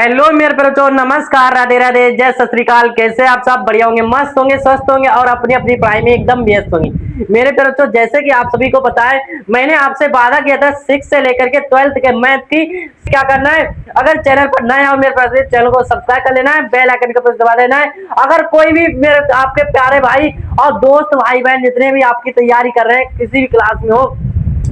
Hello मेरे बच्चों, नमस्कार, राधे राधे, जय सत श्री अकाल। कैसे आप सब? बढ़िया होंगे, मस्त होंगे, स्वस्थ होंगे और अपनी अपनी पढ़ाई में एकदम व्यस्त होंगे। मेरे बच्चों, जैसे कि आप सभी को पता है, मैंने आपसे वादा किया था 6 से लेकर के 12th के मैथ की क्या करना है। अगर चैनल पर नए हो मेरे पास, चैनल को सब्सक्राइब कर लेना है, बेल आइकन का प्रेस दबा देना है। अगर कोई भी मेरे आपके प्यारे भाई और दोस्त भाई बहन जितने भी आपकी तैयारी कर रहे हैं, किसी भी क्लास में हो,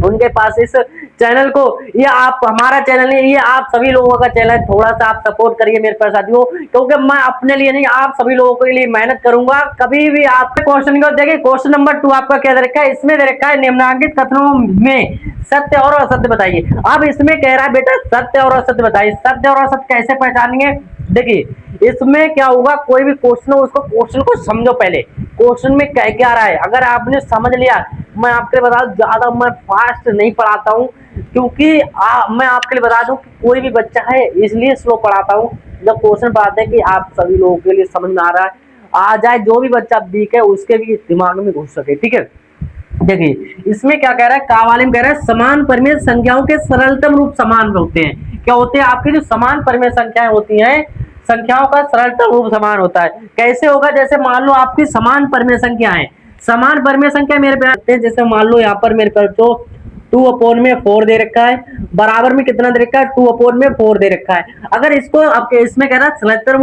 उनके पास इस चैनल को, ये आप हमारा चैनल है, ये आप सभी लोगों का चैनल है। थोड़ा सा आप सपोर्ट करिए मेरे पास साथियों, क्योंकि मैं अपने लिए नहीं, आप सभी लोगों के लिए मेहनत करूंगा। कभी भी आपके क्वेश्चन को देखिए, क्वेश्चन नंबर 2 आपका क्या दे रखा है, इसमें दे रखा है निम्नलिखित कथनों में सत्य और असत्य बताइए। अब इसमें कह रहा है बेटा सत्य और असत्य बताइए। सत्य और असत्य कैसे पहचानेंगे? देखिए इसमें क्या होगा, कोई भी क्वेश्चन हो उसको क्वेश्चन को समझो। पहले क्वेश्चन में कह क्या रहा है, अगर आपने समझ लिया, मैं आपके बता दूं, ज्यादा मैं फास्ट नहीं पढ़ाता हूँ, क्योंकि मैं आपके लिए बता दूं कि कोई भी बच्चा है इसलिए स्लो पढ़ाता हूँ। जब क्वेश्चन पढ़ाते हैं कि आप सभी लोगों के लिए समझ में आ रहा है, आ जाए, जो भी बच्चा वीक है उसके भी दिमाग में घुस सके। ठीक है, देखिए इसमें क्या कह रहा है, कावालिम कह रहा है समान परिमेय संख्याओं के सरलतम रूप समान होते हैं। क्या होते हैं? आपकी जो समान परिमेय संख्याएं होती हैं, संख्याओं का सरलतम रूप समान होता है। कैसे होगा? जैसे मान लो आपकी समान परिमेय संख्या है, समान परिमेय संख्या मेरे पे, जैसे मान लो यहाँ पर मेरे पर तो 2/4 दे रखा है, बराबर में कितना दे रखा है, 2/4 दे रखा है। अगर इसको आपके इसमें कह रहा है सरलतम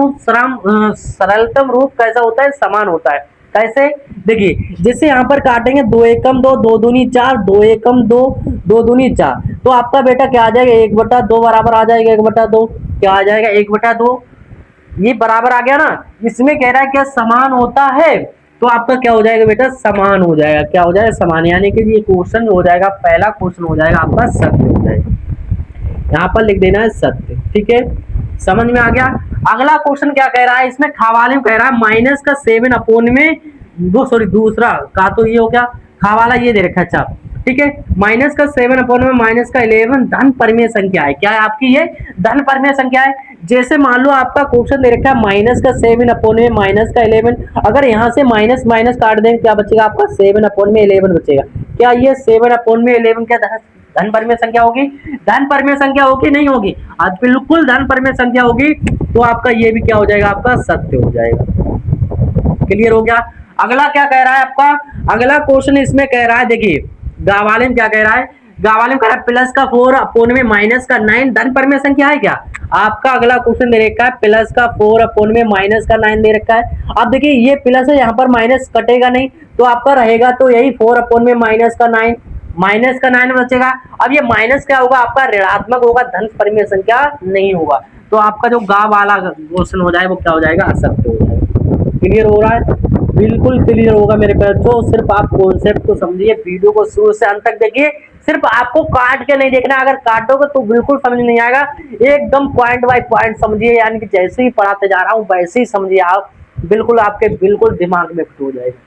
रूप कैसा होता है? समान होता है। कैसे? देखिए जैसे यहाँ पर काटेंगे, 2 एकम 2, 2 दूनी 4, 2 एकम 2, 2 दूनी 4, तो आपका बेटा क्या आ जाएगा, 1/2 बराबर आ जाएगा 1/2, क्या आ जाएगा 1/2, ये बराबर आ गया ना। इसमें कह रहा है क्या समान होता है, तो आपका क्या हो जाएगा बेटा, समान हो जाएगा। क्या हो जाएगा? समान, यानी कि ये क्वेश्चन हो जाएगा, पहला क्वेश्चन हो जाएगा आपका सत्य हो जाएगा। यहाँ पर लिख देना है सत्य। ठीक है, समझ में आ गया। अगला क्वेश्चन क्या कह रहा है, इसमें खावाले में कह रहा है माइनस का 7 में दूसरा का, तो ये हो गया खावाला, ये दे रखा है। अच्छा ठीक है, माइनस का 7 में माइनस का 11 धन परिमेय संख्या है। क्या है आपकी? ये धन परिमेय संख्या है। जैसे मान लो आपका क्वेश्चन दे रखा है माइनस का 7 में माइनस का 11, अगर यहाँ से माइनस माइनस काट दें, क्या बचेगा आपका? 7/11 बचेगा। क्या ये 7/11 क्या धन परिमेय संख्या होगी? धन परिमेय संख्या होगी? नहीं होगी। आज बिल्कुल धन परिमेय संख्या होगी, तो आपका ये भी क्या हो जाएगा, आपका सत्य हो जाएगा। क्लियर हो गया। अगला क्या कह रहा है आपका, अगला क्वेश्चन इसमें कह रहा है, देखिए गावालिन क्या कह रहा है, गावालिन कह रहा है प्लस का 4 में माइनस का 9 धन परिमेय संख्या है। क्या आपका अगला क्वेश्चन दे रखा है, प्लस का 4 में माइनस का 9 दे रखा है। अब देखिए ये प्लस है, यहाँ पर माइनस कटेगा नहीं, तो आपका रहेगा तो यही 4 में माइनस का 9 बचेगा। अब ये माइनस क्या होगा आपका? ऋणात्मक होगा, धन परिमेय संख्या नहीं होगा। तो आपका जो गा वाला क्वेश्चन हो जाए वो क्या हो जाएगा? असत्य हो जाएगा। क्लियर हो रहा है? बिल्कुल क्लियर होगा मेरे पास। तो सिर्फ आप कॉन्सेप्ट को समझिए, वीडियो को शुरू से अंत तक देखिए, सिर्फ आपको काट के नहीं देखना। अगर काटोगे तो बिल्कुल समझ नहीं आएगा, एकदम पॉइंट बाय पॉइंट समझिए, यानी कि जैसे ही पढ़ाते जा रहा हूँ वैसे ही समझिए आप, बिल्कुल आपके बिल्कुल दिमाग में फिट हो जाएगा।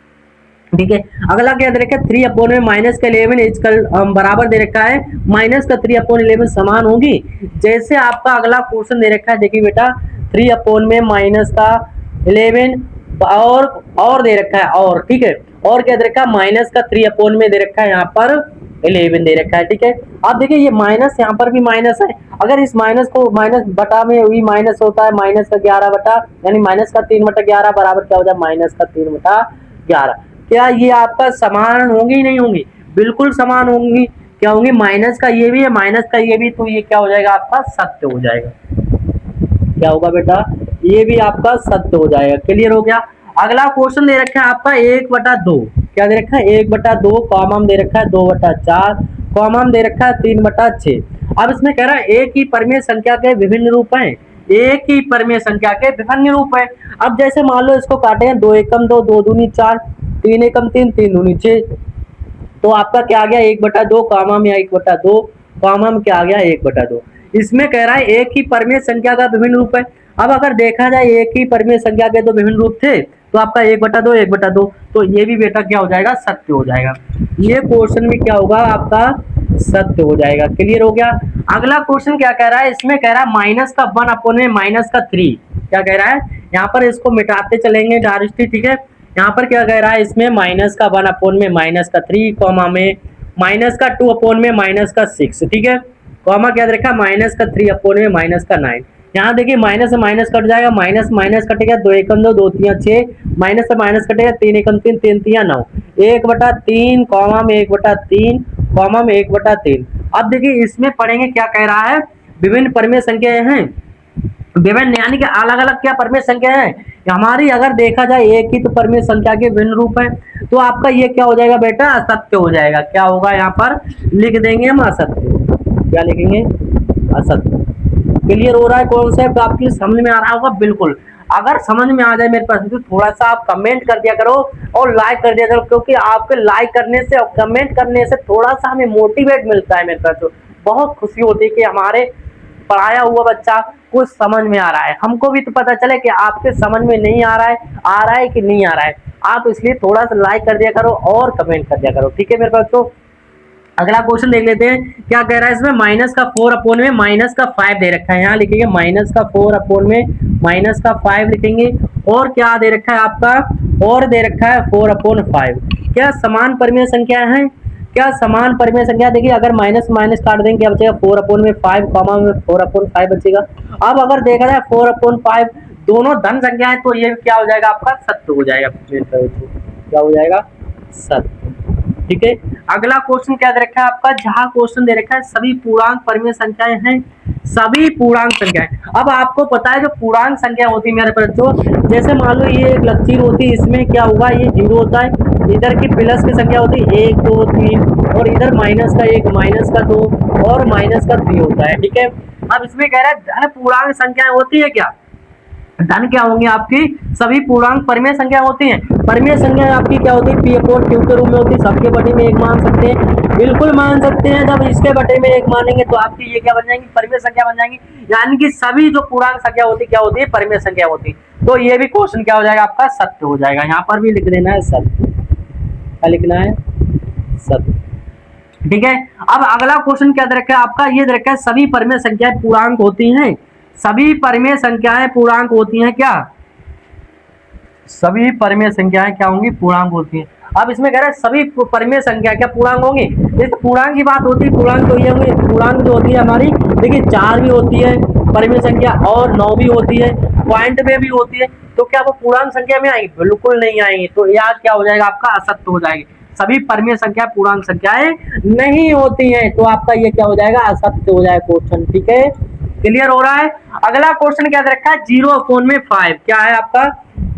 ठीक है, अगला क्या दे रखा है, 3 में माइनस का 11 इसकल बराबर दे रखा है, माइनस का 3/11 समान होगी। जैसे आपका अगला क्वेश्चन दे रखा है, देखिए बेटा 3 में माइनस का 11 और दे रखा है, और ठीक है, और क्या दे रखा है, माइनस का 3 में दे रखा है, यहाँ पर 11 दे रखा है। ठीक है, अब देखिए ये माइनस, यहाँ पर भी माइनस है। अगर इस माइनस को माइनस बटा में भी माइनस होता है, माइनस का 11 बटा, यानी माइनस का 3/11 बराबर क्या हो जाए, माइनस का 3/11। क्या ये आपका समान होंगी? नहीं होंगी, बिल्कुल समान होंगी। क्या होंगी? माइनस का ये भी है, माइनस का ये भी, तो ये क्या हो जाएगा आपका? सत्य हो जाएगा। क्या होगा बेटा? ये भी आपका सत्य हो जाएगा। क्लियर हो गया। अगला क्वेश्चन दे रखा है आपका 1/2, क्या दे रखा है? 1/2, कॉमा में दे रखा है 2/4, कॉमा में दे रखा है 3/6। अब इसमें कह रहा है एक ही परिमेय संख्या के विभिन्न रूप हैं, एक ही परिमेय संख्या के विभिन्न रूप है। अब जैसे मान लो इसको काटे, 2 एकम 2, 2 दूनी 4, 3 एकम 3, 3 दूनी 6, तो आपका क्या आ गया? 1/2, कॉमा में 1/2, कॉमा में क्या आ गया? 1/2। इसमें कह रहा है एक ही परिमेय संख्या का विभिन्न रूप है। अब अगर देखा जाए एक ही परिमेय संख्या के तो विभिन्न रूप थे, तो आपका 1/2 1/2, तो ये भी बेटा क्या हो जाएगा? सत्य हो जाएगा। ये क्वेश्चन भी क्या होगा आपका? सत्य हो जाएगा। क्लियर हो गया। अगला क्वेश्चन क्या कह रहा है, इसमें कह रहा है माइनस का 1 में माइनस का 3, क्या कह रहा है, यहाँ पर इसको मिटाते चलेंगे डायरेक्टली। ठीक है, यहाँ पर क्या कह रहा है, इसमें माइनस का 1 में माइनस का 3, कॉमा में माइनस का 2 में माइनस का 6, ठीक है, कॉमा क्या रखा, माइनस का 3 में माइनस का 9। यहाँ देखिए माइनस से माइनस कट जाएगा, माइनस माइनस कटेगा, दो एकम दो, दो तिया छः, माइनस से माइनस कटेगा, तीन एकम तीन, तीन तिया नौ, एक बटा तीन कॉमा में एक बटा तीन कॉमा में एक बटा तीन। अब देखिए इसमें पढ़ेंगे क्या कह रहा है, विभिन्न परिमेय संख्याएं हैं, विभिन्न यानी कि अलग अलग क्या परिमेय संख्या है हमारी। अगर देखा जाए एक ही तो परिमेय संख्या के भिन्न रूप है, तो आपका ये क्या हो जाएगा बेटा, असत्य हो जाएगा। क्या होगा यहाँ पर लिख देंगे हम असत्य, क्या लिखेंगे, असत्य। क्लियर हो रहा है कॉन्सेप्ट, आपकी समझ में आ रहा होगा बिल्कुल। अगर समझ में आ जाए मेरे पास तो थोड़ा सा आप कमेंट कर दिया करो और लाइक कर दिया करो, क्योंकि आपके लाइक करने से और कमेंट करने से थोड़ा सा हमें मोटिवेट मिलता है मेरे पास, तो बहुत खुशी होती है कि हमारे पढ़ाया हुआ बच्चा कुछ समझ में आ रहा है। हमको भी तो पता चले कि आपके समझ में नहीं आ रहा है कि नहीं आ रहा है। आप इसलिए थोड़ा सा लाइक कर दिया करो और कमेंट कर दिया करो, ठीक है मेरे पास। तो अगला क्वेश्चन देख लेते हैं क्या कह रहा है इसमें, माइनस का 4 अपोन में माइनस का 5 दे रखा है। यहाँ लिखेंगे माइनस का 4 अपोन में माइनस का 5 लिखेंगे, और क्या दे रखा है आपका, और दे रखा है 4 अपोन 5। क्या समान परिमेय संख्या है, क्या समान परिमेय संख्या। देखिए अगर माइनस माइनस काट देंगे क्या बचेगा, 4 अपोन में 5 कॉमा में 4 अपोन 5 बचेगा। अब अगर देखा जाए 4 अपोन 5 दोनों धन संख्या है, तो ये क्या हो जाएगा आपका, सत्य हो जाएगा। क्या हो जाएगा, सत्य, ठीक है। अगला क्वेश्चन क्या दे रखा है आपका, जहां क्वेश्चन दे रखा है सभी पूर्णांक परिमेय संख्याएं हैं, सभी पूर्णांक संख्याएं। अब आपको पता है जो पूर्णांक संख्या होती है मेरे बच्चों, जैसे मान लो ये एक लकीर होती है, इसमें क्या होगा, ये जीरो होता है, इधर की प्लस की संख्या होती है 1 2 3, और इधर माइनस का 1 माइनस का 2 और माइनस का 3 होता है, ठीक है। अब इसमें कह रहा है धन पूर्णांक संख्याएं होती है क्या, धन क्या होंगी आपकी, सभी पूर्णांक परिमेय संख्या होती हैं। परिमेय संख्या आपकी क्या होती है, पी अपॉन क्यू के रूप में होती है, सबके बटे में एक मान सकते हैं, बिल्कुल मान सकते हैं। जब इसके बटे में एक मानेंगे तो आपकी ये क्या बन जाएंगी, परिमेय संख्या बन जाएंगी, यानी कि सभी जो पूर्णांक संख्या होती है क्या होती है, परिमेय संख्या होती है। तो ये भी क्वेश्चन क्या हो जाएगा आपका, सत्य हो जाएगा। यहाँ पर भी लिख देना है सत्य, क्या लिखना है, सत्य, ठीक है। अब अगला क्वेश्चन क्या दे रखा है आपका, ये दे रखा है सभी परिमेय संख्याएं पूर्णांक होती हैं, सभी परिमेय संख्याएं पूर्णांक होती हैं क्या, सभी परिमेय संख्याएं क्या होंगी, पूर्णांक होती हैं। अब इसमें कह रहा है सभी परिमेय संख्या क्या पूर्णांक होंगी, इस पूर्णांक की बात होती है, पूर्णांक तो ये होंगे, पूर्णांक जो होती है हमारी, देखिए 4 भी होती है परिमेय संख्या और 9 भी होती है, पॉइंट में भी होती है, तो क्या वो पूर्णांक संख्या में आएगी, बिल्कुल नहीं आएंगी। तो यह क्या हो जाएगा आपका, असत्य हो जाएगी, सभी परिमेय संख्या पूर्णांक संख्याएं नहीं होती हैं, तो आपका ये क्या हो जाएगा, असत्य हो जाएगा क्वेश्चन, ठीक है। क्लियर हो रहा है। अगला क्वेश्चन क्या दे रखा है, 0 अपोन में 5, क्या है आपका,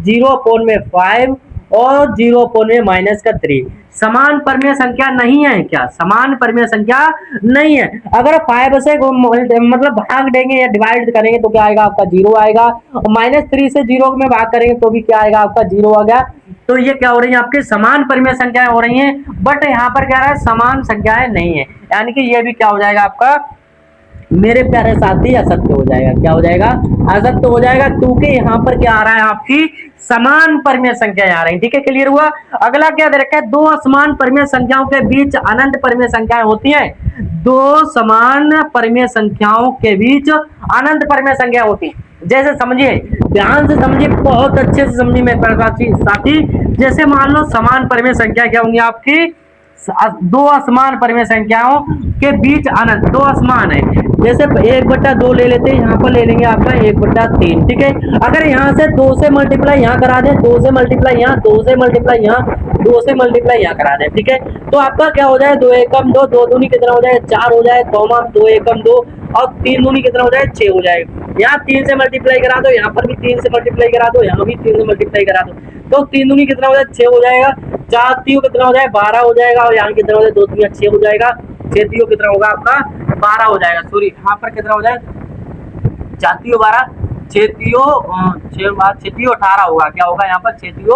0 अपोन में 5 और 0 अपोन में माइनस का 3 समान परिमेय संख्या नहीं है क्या, समान परिमेय संख्या नहीं है। अगर 5 से मतलब भाग देंगे या डिवाइड करेंगे तो क्या आएगा आपका, 0 आएगा, और माइनस 3 से 0 में भाग करेंगे तो भी क्या आएगा आपका, 0 आ गया। तो ये क्या हो रही है आपकी, समान परिमेय संख्याएं हो रही हैं, बट यहाँ पर क्या है, समान संख्याएं नहीं है, यानी कि ये भी क्या हो जाएगा आपका मेरे प्यारे साथी, असत्य हो जाएगा। क्या हो जाएगा, असत्य हो जाएगा, क्योंकि यहाँ पर क्या आ रहा है आपकी समान परिमेय संख्याएं आ रही, ठीक है। क्लियर हुआ। अगला क्या दे रखा है, दो असमान परिमेय संख्याओं के बीच अनंत परिमेय संख्याएं होती हैं, दो समान परिमेय संख्याओं के बीच अनंत परिमेय संख्या होती है। जैसे समझिए, ध्यान से समझिए, बहुत अच्छे से समझिए मेरे साथी। जैसे मान लो समान परिमेय संख्या क्या होंगी आपकी, दो असमान परिमेय संख्याओं के बीच अनंत, दो असमान है, जैसे 1/2 ले लेते हैं, यहाँ पर ले लेंगे आपका 1/3, ठीक है। अगर यहाँ से 2 से मल्टीप्लाई यहाँ करा दें, 2 से मल्टीप्लाई यहाँ, 2 से मल्टीप्लाई यहाँ, 2 से मल्टीप्लाई यहाँ करा दें, ठीक है, तो आपका क्या हो जाए, 2 एकम 2, 2 दूनी कितना हो जाए, 4 हो जाए, कॉमा 2 एकम 2, और 3 दूनी कितना हो जाए, 6 हो जाएगा। यहाँ 3 से मल्टीप्लाई करा दो, यहाँ पर भी 3 से मल्टीप्लाई करा दो, यहाँ भी 3 से मल्टीप्लाई करा दो, तो 3 दूनी कितना हो जाए, 6 हो जाएगा, 4 तीन कितना हो जाए, 12 हो जाएगा, और यहाँ कितना हो जाए, 2 3 6 हो जाएगा, 6 तीन कितना होगा आपका, 12 हो जाएगा। सॉरी, यहाँ पर कितना हो जाए, 4 तीन 12, 6 तीन 18 होगा, क्या होगा यहाँ पर, 6 तीन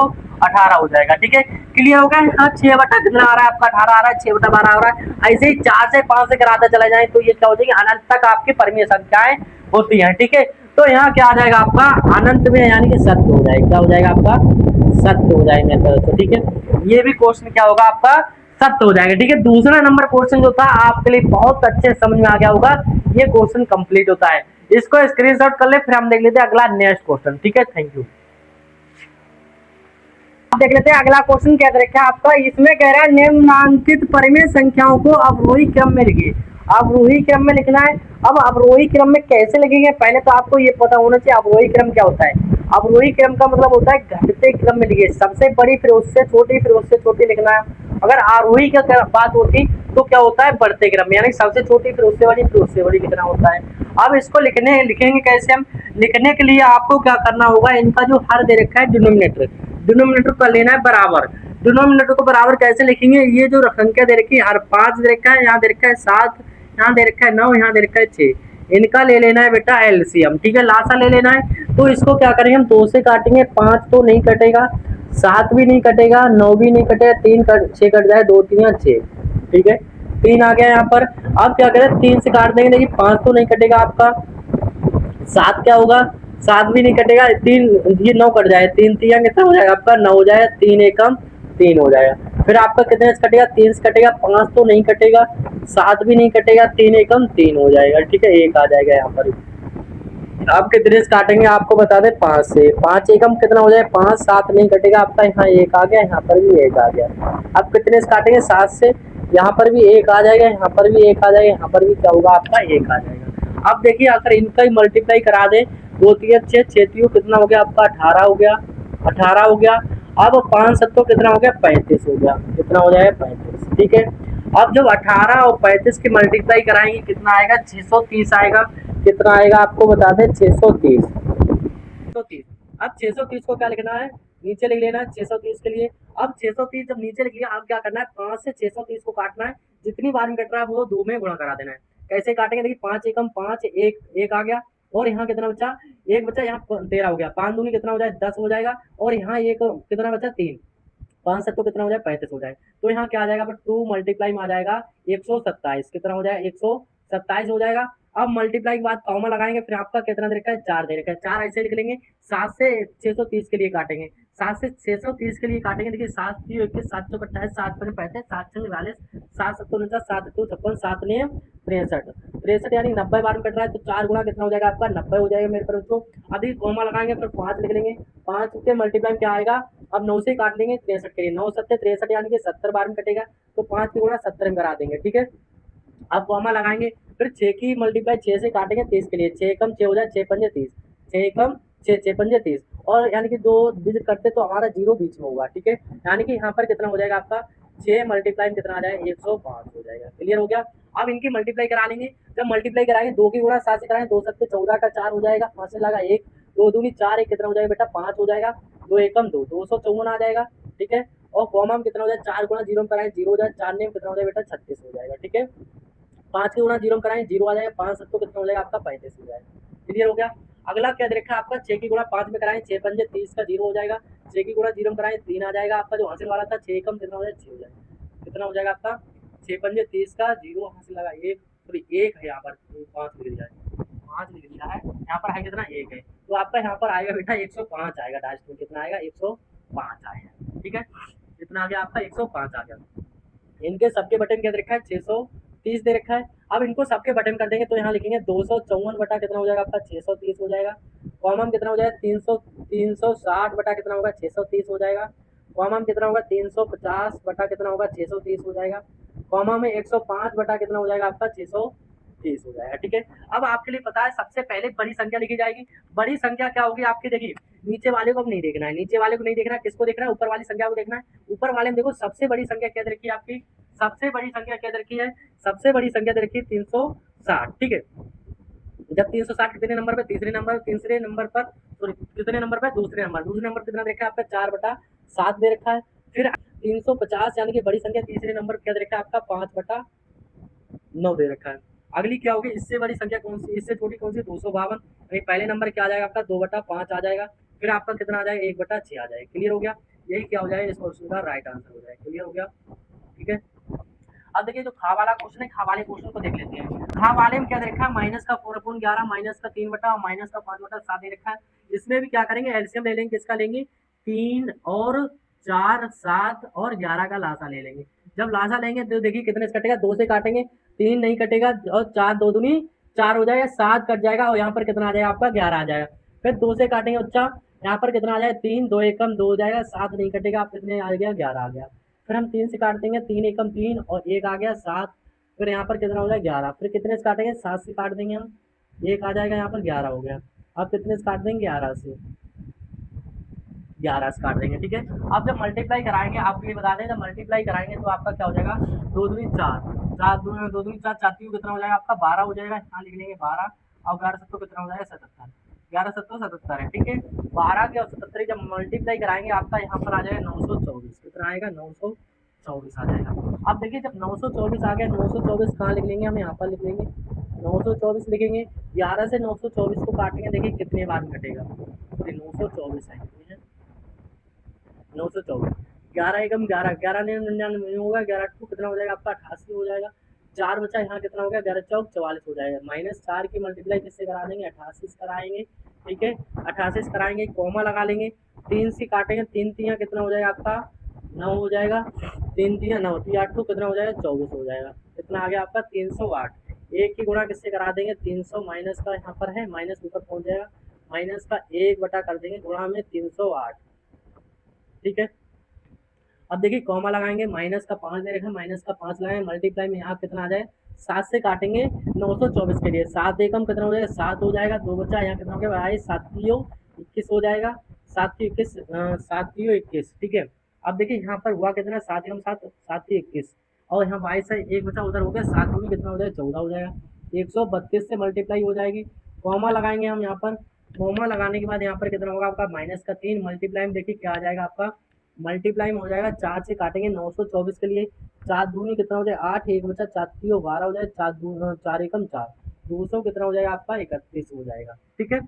18 हो जाएगा, ठीक है। क्लियर हो गया। हाँ, 6 बटा कितना आ रहा है आपका, 18 आ रहा है, 6 बटा 12 आ रहा है। ऐसे ही 4 से 5 से कराते चला जाए तो ये क्या हो जाएगी, अनंत तक आपकी परिमेय संख्याएं होती हैं, ठीक है। तो यहाँ क्या आ जाएगा आपका, अनंत में, यानी कि सत्य हो जाएगा। क्या हो जाएगा आपका, सत्य हो जाएगा तो, ठीक है। ये भी क्वेश्चन क्या होगा आपका, सत्य हो जाएगा, ठीक है। दूसरा नंबर क्वेश्चन जो था आपके लिए बहुत अच्छे समझ में आ गया होगा, ये क्वेश्चन कंप्लीट होता है, इसको स्क्रीनशॉट कर ले, फिर हम देख लेते हैं अगला नेक्स्ट क्वेश्चन, ठीक है। Thank you. देख लेते हैं अगला क्वेश्चन क्या रखा है आपका, इसमें कह रहा है निम्नांकित परिमेय संख्याओं को अवरोही क्रम में लिखिए। अवरोही क्रम में लिखना है। अब अवरोही क्रम में कैसे लिखेंगे, पहले तो आपको ये पता होना चाहिए अवरोही क्रम क्या होता है। अवरोही क्रम का मतलब होता है घटते क्रम में लिखिए, सबसे बड़ी फिर उससे छोटी फिर उससे छोटी लिखना है। अगर आरोही की बात होती तो क्या होता है बढ़ते क्रम में, यानी सबसे छोटी फिर उससे बड़ी फिर उससे बड़ी लिखना होता है। अब इसको लिखेंगे कैसे हम, लिखने के लिए आपको क्या करना होगा, इनका जो हर दे रखा है डिनोमिनेटर, डिनोमिनेटर का लेना है बराबर। डिनोमिनेटर को बराबर कैसे लिखेंगे, ये जो संख्या दे रखी है हर 5 दे रखा है, यहाँ दे रखा है 7, यहाँ दे रखा है 9, यहाँ दे रखा है 6, इनका ले लेना है बेटा एलसीएम, ठीक है, लासा ले लेना है। तो इसको क्या करेंगे हम 2 से काटेंगे, 5 तो नहीं कटेगा, 7 भी नहीं कटेगा, 9 भी नहीं कटेगा, 6 कट जाए, 2 3 6, ठीक है, 3 आ गया यहाँ पर। अब क्या करें 3 से काट देंगे, देखिए 5 तो नहीं कटेगा आपका, 7 क्या होगा, 7 भी नहीं कटेगा, 3 ये 9 कट जाए, 3 3 कितना हो जाएगा आपका 9 हो जाएगा, 3 एकम 3 हो जाएगा। फिर आपका कितने से कटेगा, 3 से कटेगा, 5 तो नहीं कटेगा, 7 भी नहीं कटेगा, 3 एकम 3 हो जाएगा, ठीक है, 1 आ जाएगा यहाँ पर। आप कितने से काटेंगे आपको बता दें 5 से, 5 एकम कितना हो जाए 5, 7 नहीं कटेगा आपका, यहाँ 1 आ गया, यहाँ पर भी 1 आ गया। अब कितने से काटेंगे 7 से, यहाँ पर भी 1 आ जाएगा, यहाँ पर भी 1 आ जाएगा, यहाँ पर भी क्या होगा आपका 1 आ जाएगा। अब देखिए अगर इनका ही मल्टीप्लाई करा दें, 2 3 6 6 3 कितना हो गया आपका 18 हो गया, 18 हो गया। अब 5 7 कितना हो गया 35 हो गया, कितना हो जाएगा 35, ठीक है। अब जब 18 और 35 की मल्टीप्लाई कराएंगे कितना आएगा 630 आएगा, कितना आएगा आपको बता दें 630, 630। अब 630 को क्या लिखना है, नीचे लिख लेना है 630 के लिए। अब 630 जब नीचे लिख लिया, अब क्या करना है 5 से 630 को काटना है, जितनी बार में कट रहा है वो 2 में गुणा करा देना है। कैसे काटेंगे, देखिए 5 एकम 5, 1 1 आ गया, और यहाँ कितना बचा, एक बचा, यहाँ 13 हो गया, 5 दूनी कितना हो जाए 10 हो जाएगा, और यहाँ एक कितना बचा 3, 5 7 कितना हो जाए 35 हो जाए। तो यहाँ क्या आ जाएगा, बट 2 मल्टीप्लाई में आ जाएगा 127, कितना हो जाएगा 127 हो जाएगा। अब मल्टीप्लाई के बाद कॉमा लगाएंगे, फिर आपका कितना दे रखा है 4 दे रखा है, 4 ऐसे लिख लेंगे। 7 से 630 के लिए काटेंगे, 7 से 630 के लिए काटेंगे, देखिए 7 की 21 7 सौ 28 7 पर 35 7 से 42 7 7 49 7 2 56 7 ने 63 63 यानी 90 बार में कट रहा है, तो 4 गुना कितना हो जाएगा आपका 90 हो जाएगा मेरे पर उसको। अभी कॉमा लगाएंगे फिर 5 लिख लेंगे, 5 के मल्टीप्लाई में क्या आएगा, अब 9 से काट लेंगे 63 के लिए, 9 7 63 यानी कि 70 बार में कटेगा, तो 5 की गुणा 70 में करा देंगे, ठीक है। अब कॉमा लगाएंगे, फिर 6 की मल्टीप्लाई 6 से काटेंगे 30 के लिए, 6 कम 6 हो जाए 6 पंजे 30, 6 कम 6 6 पंजे 30, और यानी कि 2 डिजिट करते तो हमारा जीरो बीच में होगा, ठीक है। यानी कि यहाँ पर कितना हो जाएगा आपका 6 मल्टीप्लाई में कितना आ जाएगा 105 हो जाएगा, क्लियर हो गया। अब इनकी मल्टीप्लाई करा लेंगे, जब मल्टीप्लाई कराएंगे 2 की गुणा 7 से कराएंगे, 2 7 14 का 4 हो जाएगा, 5 से लगा 1, 2 दूनी 4, 1 कितना हो जाएगा बेटा 5 हो जाएगा, 2 एकम 2 254 आ जाएगा, ठीक है। और कॉमा में कितना हो जाए 4 गुणा 0 में कराएंगे 0 हो जाए, 4 ने कितना हो जाएगा बेटा 36 हो जाएगा, ठीक है। 5 के गुणा 0 में कराएंगे 0 आ जाएगा, 5 7 कितना हो जाएगा आपका 35 हो जाएगा, क्लियर हो गया। अगला क्या दे रखा है आपका 6 की गुणा 5 में कराएं 6 पंजे 30 का 0 हो जाएगा, 6 की गुणा 0 में कराएं 3 आ जाएगा आपका, जो हासिल वाला था 6 कम कितना हो जाएगा 6 हो जाएगा, कितना हो जाएगा आपका 6 पंजे 30 का 0 हासिल लगा 1, सॉरी 1 है यहाँ पर 5 लिख दिया है, 5 लिख दिया है, यहाँ पर है कितना 1 है, तो आपका यहाँ पर आएगा बेटा 105 आएगा, डास्ट में कितना आएगा 105 आएगा, ठीक है। कितना आ गया आपका 105 आ गया। इनके सबके बटन क्या दे रखा है 630 दे रखा है। अब इनको सबके बटन कर देंगे, तो यहाँ लिखेंगे 254 बटा कितना हो जाएगा आपका 630 हो जाएगा, कॉमन कितना हो जाएगा 360 बटा कितना होगा 630 हो जाएगा, कॉमन कितना होगा 350 बटा कितना होगा 630 हो जाएगा, कॉमा में 105 बटा कितना हो जाएगा आपका 630 हो जाएगा, ठीक है। अब आपके लिए पता है सबसे पहले बड़ी संख्या लिखी जाएगी, बड़ी संख्या क्या होगी आपकी, देखिए नीचे वाले को अब नहीं देखना है, नीचे वाले को नहीं देखना है, किसको देखना है ऊपर वाली संख्या को देखना है। ऊपर वाले में देखो सबसे बड़ी संख्या क्या दे रखी है आपकी, सबसे बड़ी संख्या क्या दे रखी है, सबसे बड़ी संख्या दे रखी है 360, ठीक है। जब 360 कितने नंबर पे, तीसरे नंबर पर, सॉरी कितने नंबर पे, दूसरे नंबर कितना दे रखा है आपका 4/7 दे रखा है। फिर 350 यानी कि बड़ी संख्या तीसरे नंबर क्या दे रखा है आपका 5/9 दे रखा है। अगली क्या होगी, इससे बड़ी संख्या कौन सी, इससे छोटी कौन सी 252, पहले नंबर क्या आ जाएगा आपका 2/5 आ जाएगा, फिर आपका कितना आ जाएगा 1/6 आ जाएगा, क्लियर हो गया। यही क्या हो जाएगा इस क्वेश्चन का राइट आंसर हो जाएगा, क्लियर हो गया, ठीक है। अब देखिए जो खा वाला क्वेश्चन है, खा वाले क्वेश्चन को देख लेते हैं। खा वाले में क्या दे रखा है माइनस का 4/11, माइनस का 3 बटा और माइनस का 5/7 दे रखा है। इसमें भी क्या करेंगे एलसीएम ले लेंगे, किसका लेंगे 3 और 4 7 और 11 का लासा ले लेंगे। जब लासा लेंगे तो देखिए कितने से कटेगा, 2 से काटेंगे 3 नहीं कटेगा, और 4 2 दूनी 4 हो जाएगा, 7 कट जाएगा, और यहाँ पर कितना आ जाएगा आपका 11 आ जाएगा। फिर 2 से काटेंगे बच्चा, यहाँ पर कितना आ जाएगा 3 2 एकम 2 हो जाएगा, 7 नहीं कटेगा, आप कितने आ गया 11 आ गया। फिर हम 3 से काट देंगे, 3 एकम 3 और 1 आ गया 7, फिर यहाँ पर कितना हो जाएगा 11, फिर कितने से काटेंगे 7 से काट देंगे हम, एक आ जाएगा यहाँ पर 11 हो गया। अब कितने से काट देंगे 11 से, 11 से काट देंगे, ठीक है। अब जब मल्टीप्लाई कराएंगे, आपको ये बता दें जब मल्टीप्लाई कराएंगे तो आपका क्या हो जाएगा, दो दूनी चार, दो दूनी चार, चार कितना हो जाएगा आपका 12 हो जाएगा, यहाँ लिख लेंगे 12, और 11 सत्तर कितना हो जाएगा 77, 11 सत्तर 77 है, ठीक है। 12 के और 77 जब मल्टीप्लाई कराएंगे आपका यहाँ पर आ जाएगा 924, कितना आएगा 924 आ जाएगा। अब देखिए जब 924 आ गया, 924 कहाँ लिख लेंगे हम, यहाँ पर लिख लेंगे 924 लिखेंगे। 11 से 924 को काटेंगे, देखिए कितने बार कटेगा, 924 है, 924, 11 एकम 11, 11 99 होगा, 11 टू कितना हो जाएगा आपका 88 हो जाएगा। चार बचा यहाँ कितना हो गया, 11 चौक 44 हो जाएगा। माइनस 4 की मल्टीप्लाई किससे करा देंगे, 88 से कराएंगे, ठीक है। 88 से कराएंगे, कॉमा लगा लेंगे, 3 से काटेंगे, 3 तिया कितना हो जाएगा आपका 9 हो जाएगा, 3 तिया 9, 3 8 टू कितना हो जाएगा 24 हो जाएगा। कितना आ गया आपका 308। एक की गुणा किससे करा देंगे, 300 माइनस का यहाँ पर है, माइनस ऊपर पहुंच जाएगा, माइनस का 1 बटा कर देंगे गुणा में 308, ठीक है। अब देखिए कॉमा लगाएंगे, माइनस का 5 दे रखा है, माइनस का 5 लगाएंगे, मल्टीप्लाई में यहाँ कितना आ जाए, 7 से काटेंगे 924 के लिए, 7 एकम कितना हो जाएगा 7 हो जाएगा, 2 बचा यहाँ कितना हो गया भाई 7 तियो 21 हो जाएगा, 7 तियो 21, 7 तियो 21, ठीक है। अब देखिए यहाँ पर हुआ कितना 7 एकम 7, 7 तियो 21, और यहाँ 22 से एक बचा उधर हो गया, 7 दूनी कितना हो जाएगा 14 हो जाएगा, 132 से मल्टीप्लाई हो जाएगी। कॉमा लगाएंगे हम यहाँ पर, कॉमा लगाने के बाद यहाँ पर कितना होगा आपका माइनस का 3, मल्टीप्लाई में देखिए क्या आ जाएगा आपका, मल्टीप्लाई में हो जाएगा 4 से काटेंगे 924 के लिए, 4 दूनी कितना हो जाएगा 8, एक बचा 4 तियो 12 हो जाएगा, 4 4 एकम 4, 200 कितना हो जाएगा आपका 31 हो जाएगा, ठीक है।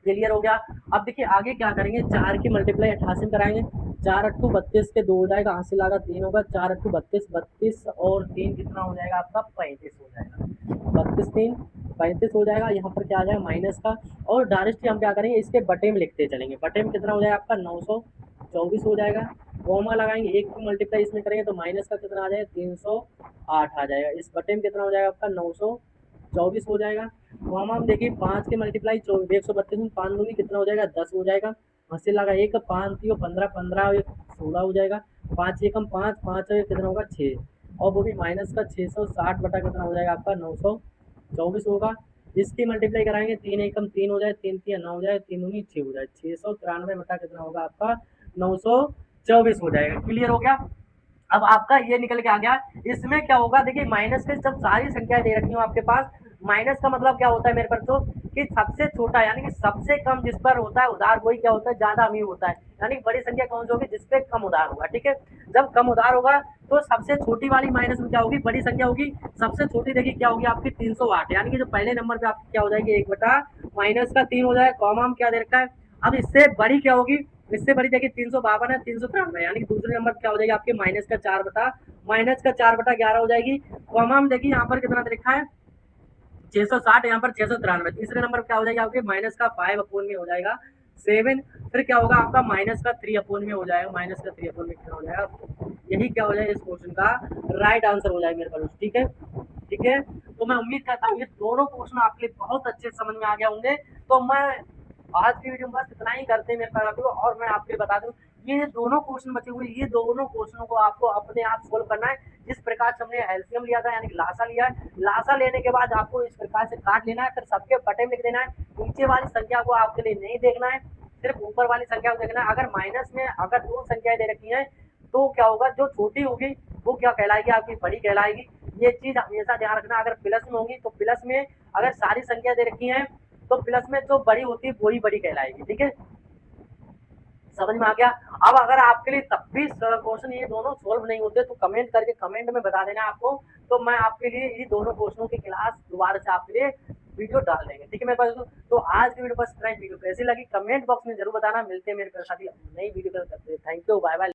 क्लियर हो गया। अब देखिए आगे क्या करेंगे, 4 की मल्टीप्लाई 88 में कराएंगे, 4 अट्ठू 32 के 2 हो जाएगा, हाथ से लगा 3 होगा, 4 अट्ठू 32, 32 और 3 कितना हो जाएगा आपका 35 हो जाएगा, 32 3 35 हो जाएगा। यहाँ पर क्या आ जाएगा माइनस का, और डायरेक्ट हम क्या करेंगे इसके बटे में लिखते चलेंगे, बटे में कितना हो जाएगा आपका 924 हो जाएगा। कॉमा लगाएंगे, एक की मल्टीप्लाई इसमें करेंगे तो माइनस का कितना आ जाएगा 308 आ जाएगा, इस बटे में कितना हो जाएगा आपका 924 हो जाएगा। कॉमा में देखिए 5 के मल्टीप्लाई 132 में 5 दूनी कितना हो जाएगा 10 हो जाएगा, हंसी लगा एक 5 तियो 15, 15 16 हो जाएगा, 5 एकम 5, 5 कितना होगा 6, और वो भी माइनस का 660 बटा कितना हो जाएगा आपका 924 होगा। इसकी मल्टीप्लाई कराएंगे, 3 एकम 3 हो जाए, 3 तिया 9 हो जाए, 3 दूनी 6 हो जाए, 693 बटा कितना होगा आपका 924 हो जाएगा। क्लियर हो गया। अब आपका ये निकल के आ गया। इसमें क्या होगा देखिए, माइनस के जब सारी संख्या दे रखी हो आपके पास, माइनस का मतलब क्या होता है मेरे पर तो, कि सबसे छोटा यानी कि सबसे कम जिस पर होता है उधार वही क्या होता है ज्यादा अमीर होता है, यानी बड़ी संख्या कौन सी होगी जिसपे कम उधार होगा, ठीक है। जब कम उधार होगा तो सबसे छोटी वाली माइनस में क्या होगी बड़ी संख्या होगी, सबसे छोटी देखिए क्या होगी आपकी 308, यानी कि जो पहले नंबर पे आपकी क्या हो जाएगी 1 बटा माइनस का 3 हो जाएगा, कॉमा में क्या दे रखा है। अब इससे बड़ी क्या होगी, इससे बड़ी देखिए 352 है, 393, यानी कि दूसरे नंबर क्या हो जाएगी आपके माइनस का 4 बटा 11 हो जाएगी। कॉमा में देखिए यहाँ पर कितना लिखा है 660, यहाँ पर 693, तीसरे नंबर क्या हो जाएगा आपके माइनस का 5 अपोन में हो जाएगा 7, फिर क्या होगा आपका माइनस का 3 अपोन में हो जाएगा, माइनस का 3 अपोन में क्या हो जाएगा, यही क्या हो जाएगा इस क्वेश्चन का राइट आंसर हो जाएगा मेरे पास, ठीक है। ठीक है, तो मैं उम्मीद करता हूँ ये दोनों क्वेश्चन आपके लिए बहुत अच्छे समझ में आ गया होंगे। तो मैं आज की वीडियो में बस इतना ही करते हैं मेरे पास, और मैं आपके लिए बता दूं ये दोनों क्वेश्चन बचे हुए, ये दोनों क्वेश्चनों को आपको अपने आप सोल्व करना है। जिस प्रकार से हमने एलसीएम लिया था यानी कि लासा लिया है, लासा लेने के बाद आपको इस प्रकार से काट लेना है, फिर सबके बटे में लिख देना है, नीचे वाली संख्या को आपके लिए नहीं देखना है, सिर्फ ऊपर वाली संख्या को देखना है। अगर माइनस में अगर दो संख्याएं दे रखी हैं तो क्या होगा, जो छोटी होगी वो क्या कहलाएगी आपकी बड़ी कहलाएगी, ये चीज हमेशा ध्यान रखना। अगर प्लस में होगी तो प्लस में अगर सारी संख्या दे रखी हैं तो प्लस में जो बड़ी होती है वही बड़ी कहलाएगी, ठीक है, समझ में आ गया। अब अगर आपके लिए तब भी क्वेश्चन ये दोनों सोल्व नहीं होते तो कमेंट करके कमेंट में बता देना आपको, तो मैं आपके लिए ये दोनों क्वेश्चनों की क्लास दोबारा से आपके लिए वीडियो डाल देंगे, ठीक है मेरे पास। तो आज की वीडियो बस इतना ही, वीडियो कैसी लगी कमेंट बॉक्स में जरूर बताना। मिलते हैं मेरे साथ नई video, thank you, bye bye.